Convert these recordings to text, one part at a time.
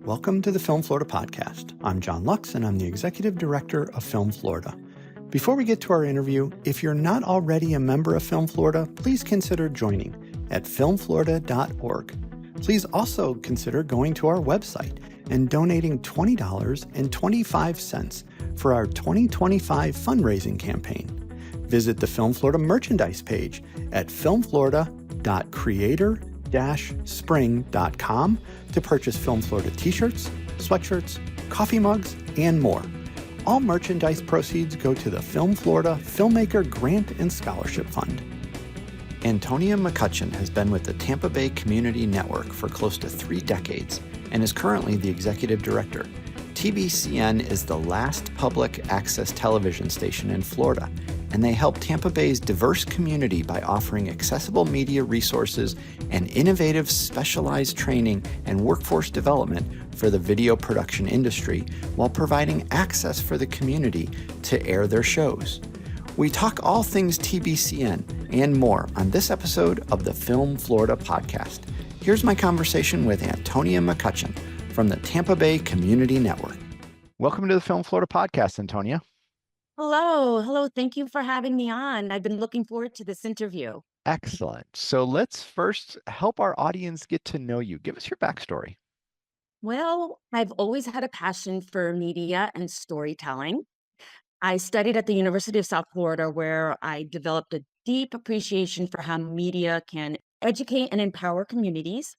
Welcome to the Film Florida podcast. I'm John Lux, and I'm the Executive Director of Film Florida. Before we get to our interview, if you're not already a member of Film Florida, please consider joining at filmflorida.org. Please also consider going to our website and donating $20.25 for our 2025 fundraising campaign. Visit the Film Florida merchandise page at filmflorida.creator-spring.com to purchase Film Florida t-shirts, sweatshirts, coffee mugs, and more. All merchandise proceeds go to the Film Florida Filmmaker Grant and Scholarship Fund. Antonia McCutcheon has been with the Tampa Bay Community Network for close to 3 decades and is currently the executive director. TBCN is the last public access television station in Florida, and they help Tampa Bay's diverse community by offering accessible media resources and innovative specialized training and workforce development for the video production industry while providing access for the community to air their shows. We talk all things TBCN and more on this episode of the Film Florida podcast. Here's my conversation with Antonia McCutcheon from the Tampa Bay Community Network. Welcome to the Film Florida podcast, Antonia. Hello. Thank you for having me on. I've been looking forward to this interview. Excellent. So let's first help our audience get to know you. Give us your backstory. Well, I've always had a passion for media and storytelling. I studied at the University of South Florida, where I developed a deep appreciation for how media can educate and empower communities.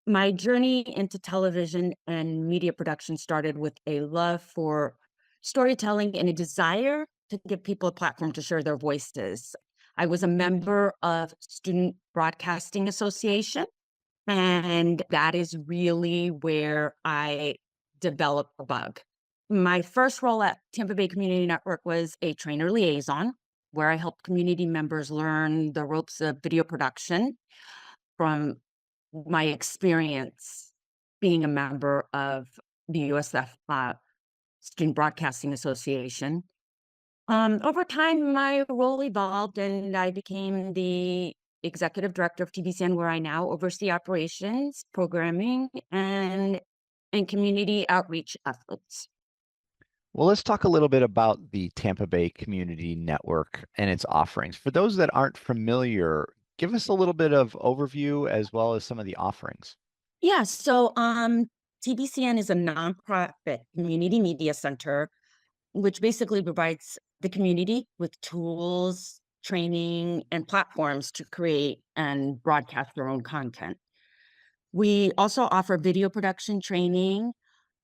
My journey into television and media production started with a love for storytelling and a desire to give people a platform to share their voices. I was a member of Student Broadcasting Association, and that is really where I developed the bug. My first role at Tampa Bay Community Network was a trainer liaison, where I helped community members learn the ropes of video production from my experience being a member of the USF Student Broadcasting Association. Over time, my role evolved and I became the executive director of TBCN, where I now oversee operations, programming, and community outreach efforts. Well, let's talk a little bit about the Tampa Bay Community Network and its offerings. For those that aren't familiar, give us a little bit of overview as well as some of the offerings. Yeah, so TBCN is a nonprofit community media center, which basically provides the community with tools, training, and platforms to create and broadcast their own content. We also offer video production training.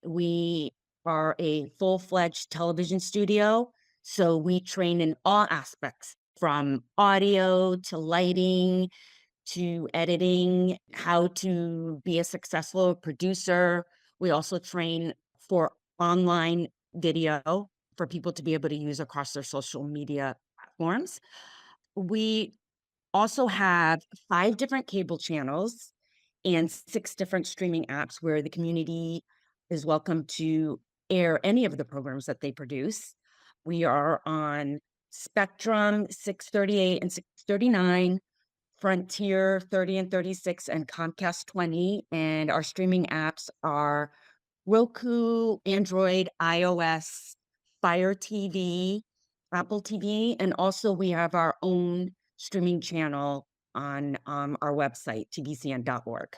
We are a full-fledged television studio, so we train in all aspects, from audio to lighting to editing, how to be a successful producer. We also train for online video for people to be able to use across their social media platforms. We also have 5 different cable channels and 6 different streaming apps where the community is welcome to air any of the programs that they produce. We are on Spectrum 638 and 639, Frontier 30 and 36, and Comcast 20. And our streaming apps are Roku, Android, iOS, Fire TV, Apple TV, and also we have our own streaming channel on our website, tbcn.org.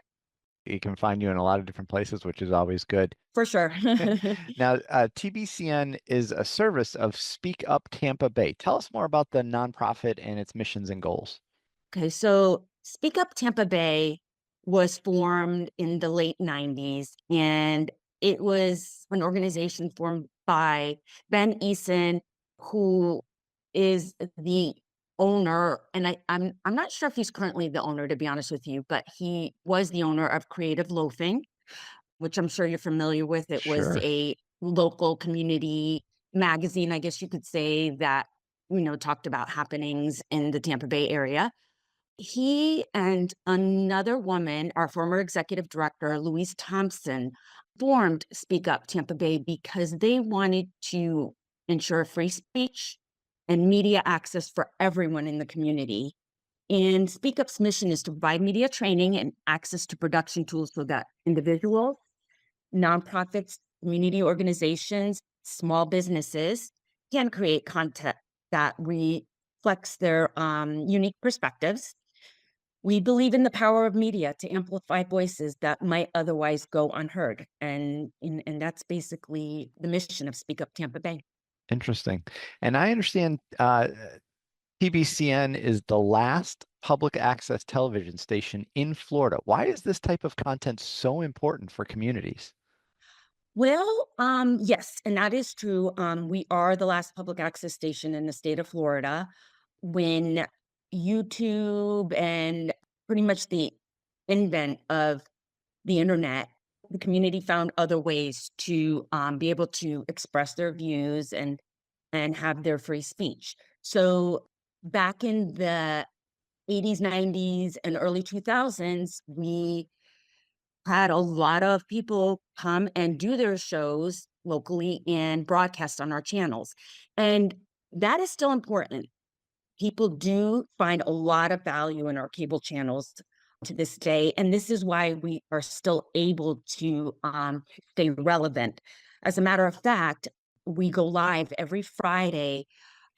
You can find you in a lot of different places, which is always good. For sure. Now, TBCN is a service of Speak Up Tampa Bay. Tell us more about the nonprofit and its missions and goals. Okay, so Speak Up Tampa Bay was formed in the late 90s, and it was an organization formed by Ben Eason, who is the owner, and I'm not sure if he's currently the owner, to be honest with you, but he was the owner of Creative Loafing, which I'm sure you're familiar with. It was Sure. a local community magazine, I guess you could say, that talked about happenings in the Tampa Bay area. He and another woman, our former executive director, Louise Thompson, formed Speak Up Tampa Bay because they wanted to ensure free speech and media access for everyone in the community. And Speak Up's mission is to provide media training and access to production tools so that individuals nonprofits, community organizations, small businesses can create content that reflects their unique perspectives. We believe in the power of media to amplify voices that might otherwise go unheard. And that's basically the mission of Speak Up Tampa Bay. Interesting. And I understand TBCN is the last public access television station in Florida. Why is this type of content so important for communities? Well, yes, and that is true. We are the last public access station in the state of Florida. When YouTube and pretty much the invent of the internet, the community found other ways to be able to express their views and have their free speech. So back in the 80s, 90s, and early 2000s, we had a lot of people come and do their shows locally and broadcast on our channels. And that is still important. People do find a lot of value in our cable channels to this day. And this is why we are still able to stay relevant. As a matter of fact, we go live every Friday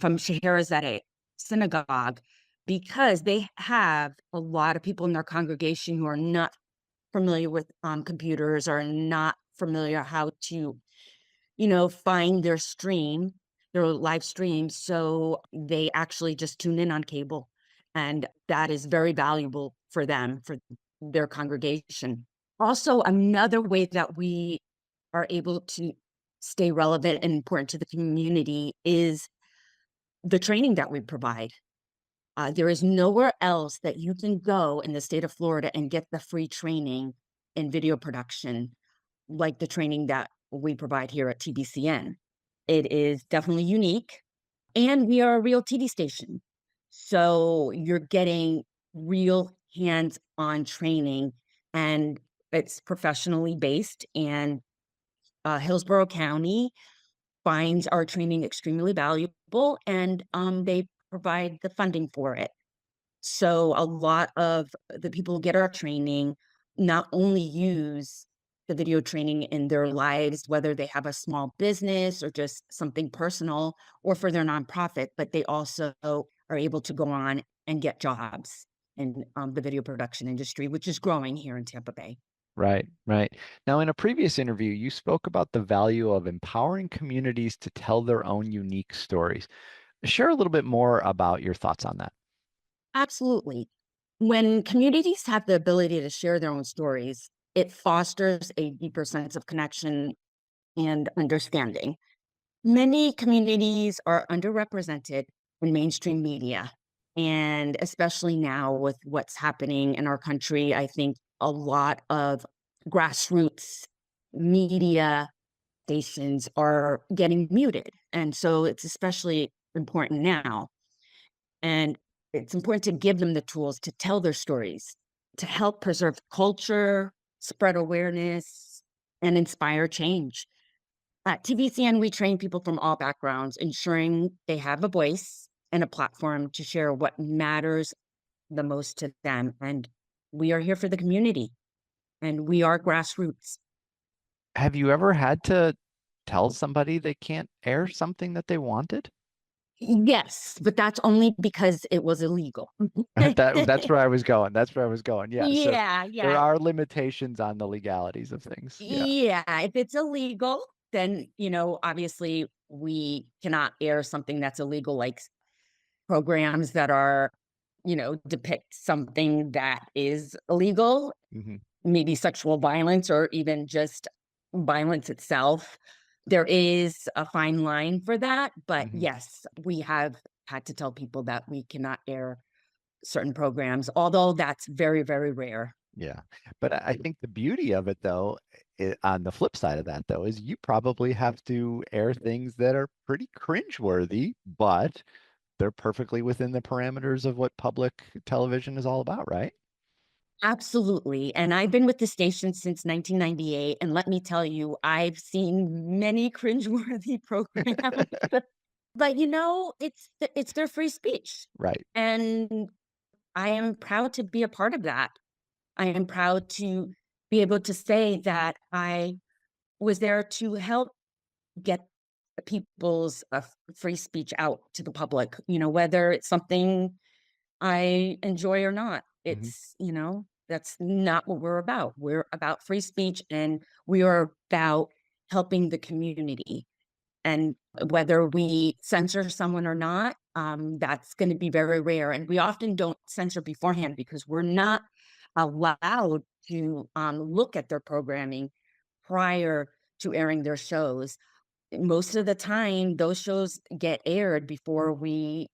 from Scheherazade Synagogue because they have a lot of people in their congregation who are not familiar with computers or not familiar how to, find their live stream. So they actually just tune in on cable. And that is very valuable for them, for their congregation. Also, another way that we are able to stay relevant and important to the community is the training that we provide. There is nowhere else that you can go in the state of Florida and get the free training in video production like the training that we provide here at TBCN. It is definitely unique, and we are a real TV station. So you're getting real hands-on training, and it's professionally based. And Hillsborough County finds our training extremely valuable, and they provide the funding for it. So a lot of the people who get our training not only use the video training in their lives, whether they have a small business or just something personal or for their nonprofit, but they also are able to go on and get jobs in the video production industry, which is growing here in Tampa Bay. Right, right. Now, in a previous interview, you spoke about the value of empowering communities to tell their own unique stories. Share a little bit more about your thoughts on that. Absolutely. When communities have the ability to share their own stories, it fosters a deeper sense of connection and understanding. Many communities are underrepresented in mainstream media. And especially now with what's happening in our country, I think a lot of grassroots media stations are getting muted. And so it's especially important now. And it's important to give them the tools to tell their stories, to help preserve culture, spread awareness, and inspire change. At TBCN, we train people from all backgrounds, ensuring they have a voice and a platform to share what matters the most to them. And we are here for the community, and we are grassroots. Have you ever had to tell somebody they can't air something that they wanted? Yes, but that's only because it was illegal. That's where I was going. That's where I was going. Yeah. So Yeah, there yeah. are limitations on the legalities of things. Yeah. Yeah, if it's illegal, then, obviously we cannot air something that's illegal, like programs that are, depict something that is illegal, Hmm. maybe sexual violence or even just violence itself. There is a fine line for that. But Hmm. yes, we have had to tell people that we cannot air certain programs, although that's very, very rare. Yeah. But I think the beauty of it, though, on the flip side of that, though, is you probably have to air things that are pretty cringeworthy, but they're perfectly within the parameters of what public television is all about, right? Absolutely. And I've been with the station since 1998. And let me tell you, I've seen many cringeworthy programs. But it's their free speech. Right. And I am proud to be a part of that. I am proud to be able to say that I was there to help get people's free speech out to the public, whether it's something I enjoy or not. Mhm. That's not what we're about. We're about free speech, and we are about helping the community. And whether we censor someone or not, that's going to be very rare. And we often don't censor beforehand because we're not allowed to look at their programming prior to airing their shows. Most of the time, those shows get aired before we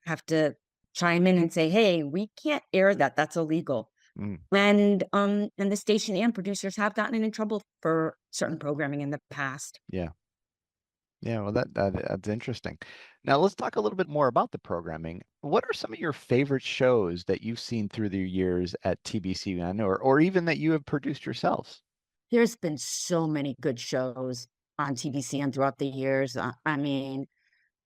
have to chime in and say, "Hey, we can't air that. That's illegal." Mm, And the station and producers have gotten in trouble for certain programming in the past. yeah. Yeah, well, that's interesting. Now let's talk a little bit more about the programming. What are some of your favorite shows that you've seen through the years at TBCN or even that you have produced yourselves? There's been so many good shows on TBCN throughout the years. I mean,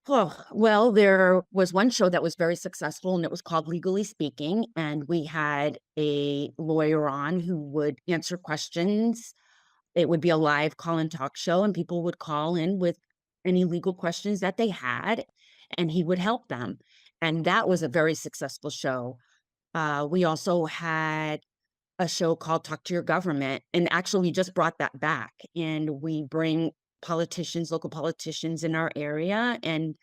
oh, well, there was one show that was very successful, and it was called Legally Speaking. And we had a lawyer on who would answer questions. It would be a live call-in talk show, and people would call in with any legal questions that they had, and he would help them. And that was a very successful show. We also had a show called Talk to Your Government. And actually, we just brought that back. And we bring politicians, local politicians in our area, and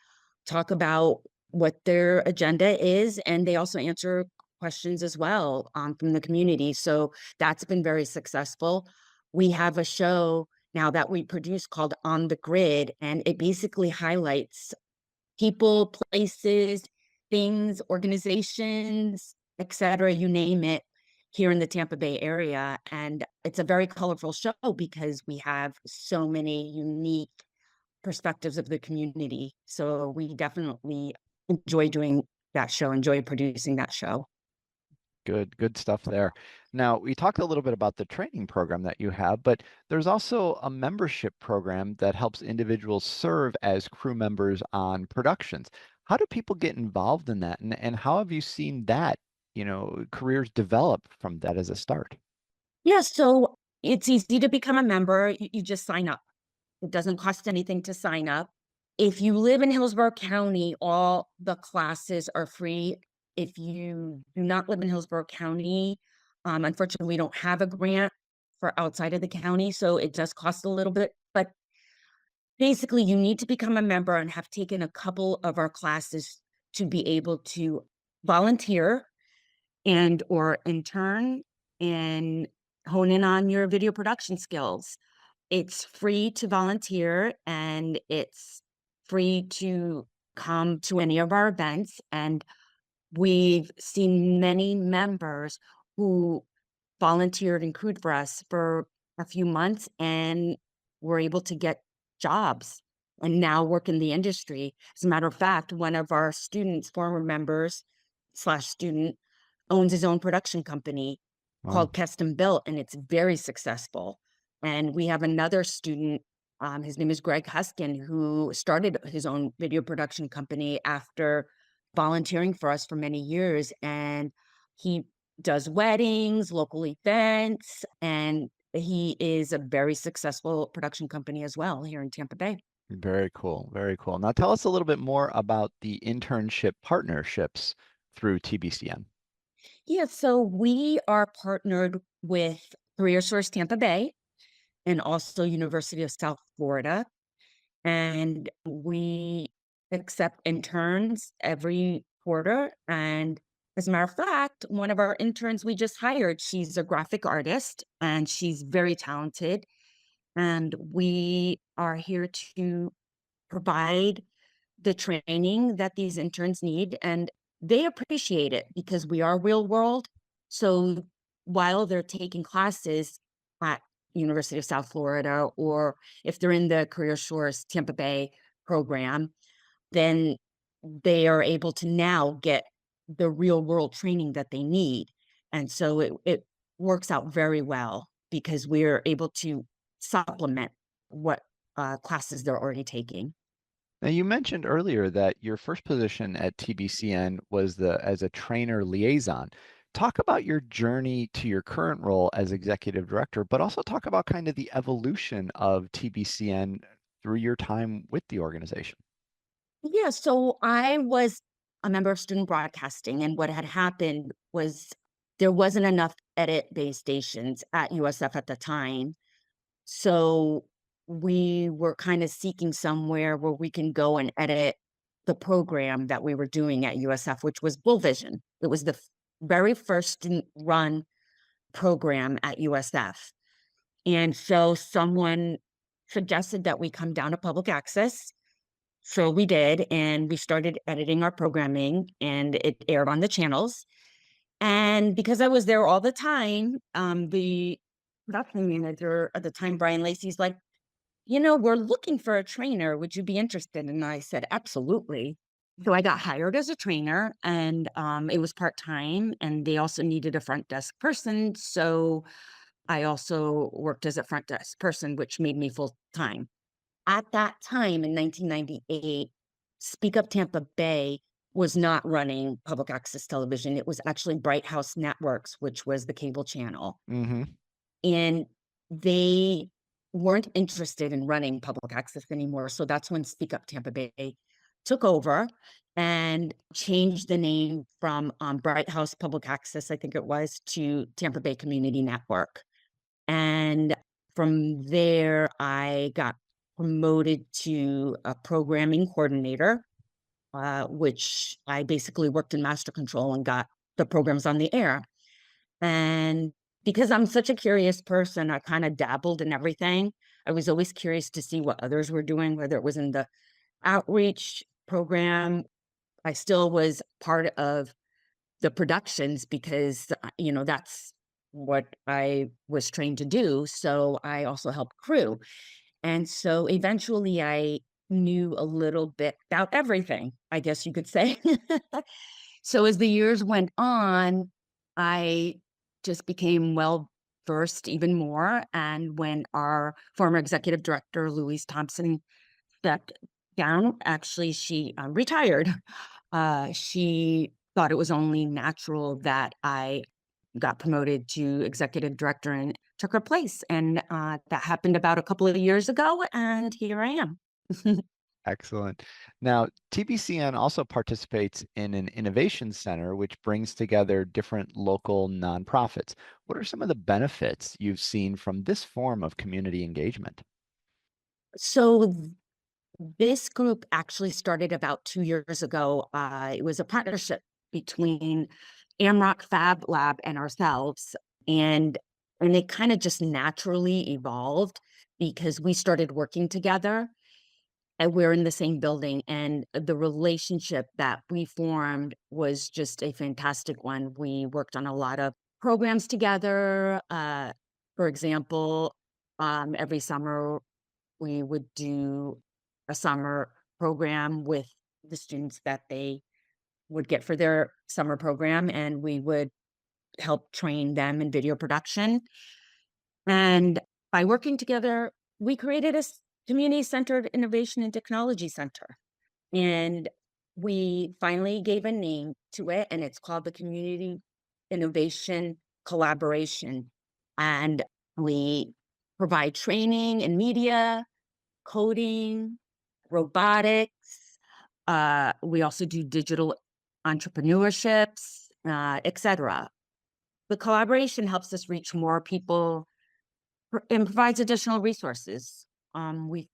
talk about what their agenda is. And they also answer questions as well from the community. So that's been very successful. We have a show now that we produce called On the Grid, and it basically highlights people, places, things, organizations, etc., you name it, here in the Tampa Bay area. And it's a very colorful show because we have so many unique perspectives of the community. So we definitely enjoy doing that show, enjoy producing that show. Good stuff there. Now, we talked a little bit about the training program that you have, but there's also a membership program that helps individuals serve as crew members on productions. How do people get involved in that? And how have you seen that, careers develop from that as a start? Yeah, so it's easy to become a member. You just sign up. It doesn't cost anything to sign up. If you live in Hillsborough County, all the classes are free. If you do not live in Hillsborough County, unfortunately, we don't have a grant for outside of the county, so it does cost a little bit. But basically, you need to become a member and have taken a couple of our classes to be able to volunteer and or intern and hone in on your video production skills. It's free to volunteer, and it's free to come to any of our events. And we've seen many members who volunteered and crewed for us for a few months and were able to get jobs and now work in the industry. As a matter of fact, one of our students, former members slash student, owns his own production company Wow. called Custom Built, and it's very successful. And we have another student, his name is Greg Huskin, who started his own video production company after volunteering for us for many years. And he does weddings, local events, and he is a very successful production company as well here in Tampa Bay. Very cool. Very cool. Now tell us a little bit more about the internship partnerships through TBCN. Yeah, so we are partnered with Career Source Tampa Bay and also University of South Florida. And we accept interns every quarter. And as a matter of fact, one of our interns we just hired, she's a graphic artist and she's very talented. And we are here to provide the training that these interns need, and they appreciate it because we are real world. So while they're taking classes at University of South Florida, or if they're in the Career Source Tampa Bay program, then they are able to now get the real world training that they need. And so it works out very well because we're able to supplement what classes they're already taking. Now, you mentioned earlier that your first position at TBCN was as a trainer liaison. talk about your journey to your current role as executive director, but also talk about kind of the evolution of TBCN through your time with the organization. Yeah, so I was a member of student broadcasting, and what had happened was there wasn't enough edit-based stations at USF at the time. So we were kind of seeking somewhere where we can go and edit the program that we were doing at USF, which was Bull Vision. It was the very first student run program at USF. And so someone suggested that we come down to public access. So we did, and we started editing our programming, and it aired on the channels. And because I was there all the time, the production manager at the time, Brian Lacey's like, we're looking for a trainer. Would you be interested? And I said, absolutely. So I got hired as a trainer, and it was part-time, and they also needed a front desk person. So I also worked as a front desk person, which made me full-time. At that time in 1998, Speak Up Tampa Bay was not running public access television. It was actually Bright House Networks, which was the cable channel. Mm-hmm. And they weren't interested in running public access anymore. So that's when Speak Up Tampa Bay took over and changed the name from Bright House Public Access, I think it was, to Tampa Bay Community Network. And from there, I got promoted to a programming coordinator, which I basically worked in master control and got the programs on the air. And because I'm such a curious person, I kind of dabbled in everything. I was always curious to see what others were doing, whether it was in the outreach program. I still was part of the productions because, that's what I was trained to do. So I also helped crew. And so eventually I knew a little bit about everything, I guess you could say. So as the years went on, I just became well versed even more. And when our former executive director, Louise Thompson, stepped down, actually, she retired. She thought it was only natural that I got promoted to executive director and took her place. And that happened about a couple of years ago. And here I am. Excellent. Now, TBCN also participates in an innovation center, which brings together different local nonprofits. What are some of the benefits you've seen from this form of community engagement? So this group actually started about 2 years ago. It was a partnership between Amrock Fab Lab and ourselves. And it kind of just naturally evolved because we started working together and we're in the same building. And the relationship that we formed was just a fantastic one. We worked on a lot of programs together. For example, every summer we would do a summer program with the students that they would get for their summer program, and we would help train them in video production. And by working together, we created a community-centered innovation and technology center. And we finally gave a name to it, and it's called the Community Innovation Collaboration. And we provide training in media, coding, robotics. We also do digital entrepreneurships, etc. The collaboration helps us reach more people and provides additional resources. We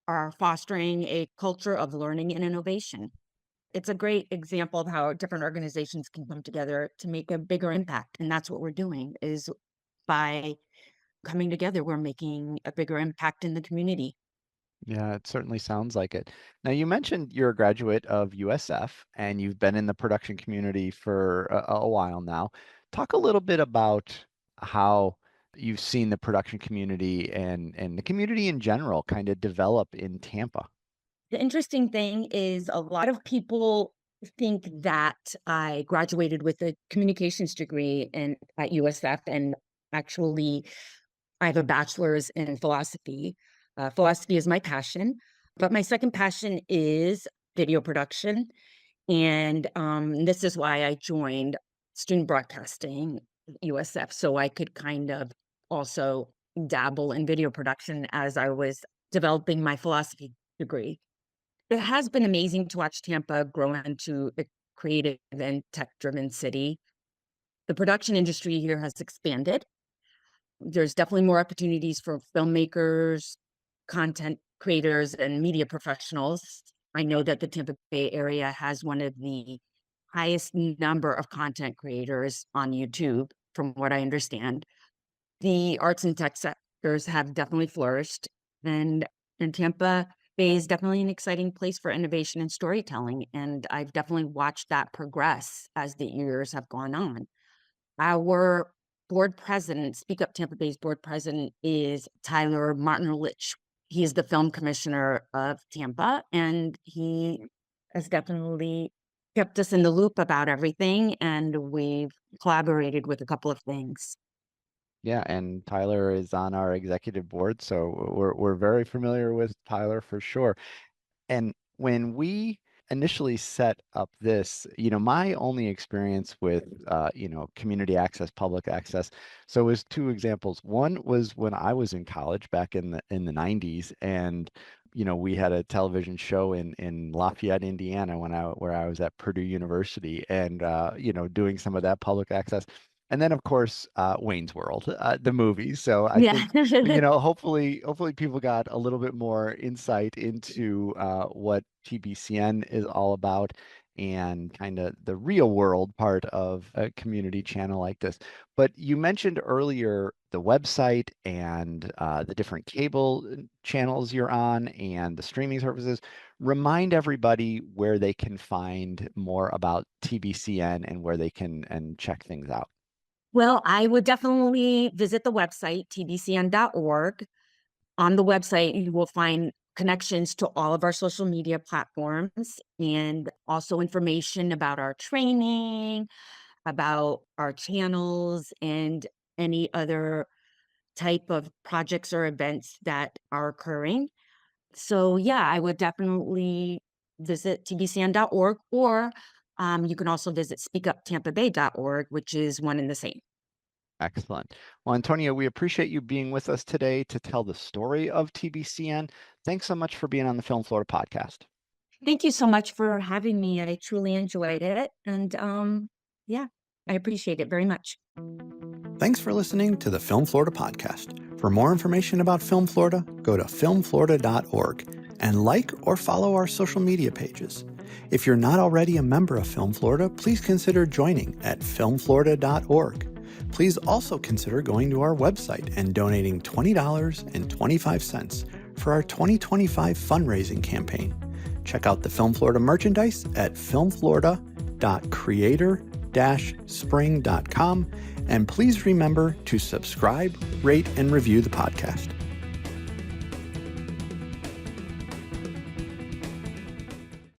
are fostering a culture of learning and innovation. It's a great example of how different organizations can come together to make a bigger impact. And that's what we're doing is by coming together, we're making a bigger impact in the community. Yeah, it certainly sounds like it. Now, you mentioned you're a graduate of USF and you've been in the production community for a while now. Talk a little bit about how you've seen the production community and the community in general kind of develop in Tampa. The interesting thing is a lot of people think that I graduated with a communications degree at USF, and actually I have a bachelor's in philosophy. Philosophy is my passion, but my second passion is video production. And this is why I joined student broadcasting, USF, so I could kind of also dabble in video production as I was developing my philosophy degree. It has been amazing to watch Tampa grow into a creative and tech-driven city. The production industry here has expanded. There's definitely more opportunities for filmmakers, content creators, and media professionals. I know that the Tampa Bay area has one of the highest number of content creators on YouTube, from what I understand. The arts and tech sectors have definitely flourished, and Tampa Bay is definitely an exciting place for innovation and storytelling, and I've definitely watched that progress as the years have gone on. Our board president, Speak Up Tampa Bay's board president, is Tyler Martin-Litch. He is the film commissioner of Tampa, and he has definitely kept us in the loop about everything, and we've collaborated with a couple of things. Yeah, and Tyler is on our executive board, so we're very familiar with Tyler for sure. And when we initially set up this, my only experience with, community access, public access. So it was two examples. One was when I was in college back in the 90s, and we had a television show in Lafayette, Indiana, where I was at Purdue University, and doing some of that public access. And then, of course, Wayne's World, the movie. So I Yeah. think, hopefully people got a little bit more insight into what TBCN is all about and kind of the real world part of a community channel like this. But you mentioned earlier the website and the different cable channels you're on and the streaming services. Remind everybody where they can find more about TBCN and where they can and check things out. Well, I would definitely visit the website, tbcn.org. On the website, you will find connections to all of our social media platforms and also information about our training, about our channels, and any other type of projects or events that are occurring. So yeah, I would definitely visit tbcn.org, or you can also visit speakuptampabay.org, which is one and the same. Excellent. Well, Antonia, we appreciate you being with us today to tell the story of TBCN. Thanks so much for being on the Film Florida podcast. Thank you so much for having me. I truly enjoyed it. And yeah, I appreciate it very much. Thanks for listening to the Film Florida podcast. For more information about Film Florida, go to filmflorida.org and like or follow our social media pages. If you're not already a member of Film Florida, please consider joining at filmflorida.org. Please also consider going to our website and donating $20.25 for our 2025 fundraising campaign. Check out the Film Florida merchandise at filmflorida.creator-spring.com, and please remember to subscribe, rate, and review the podcast.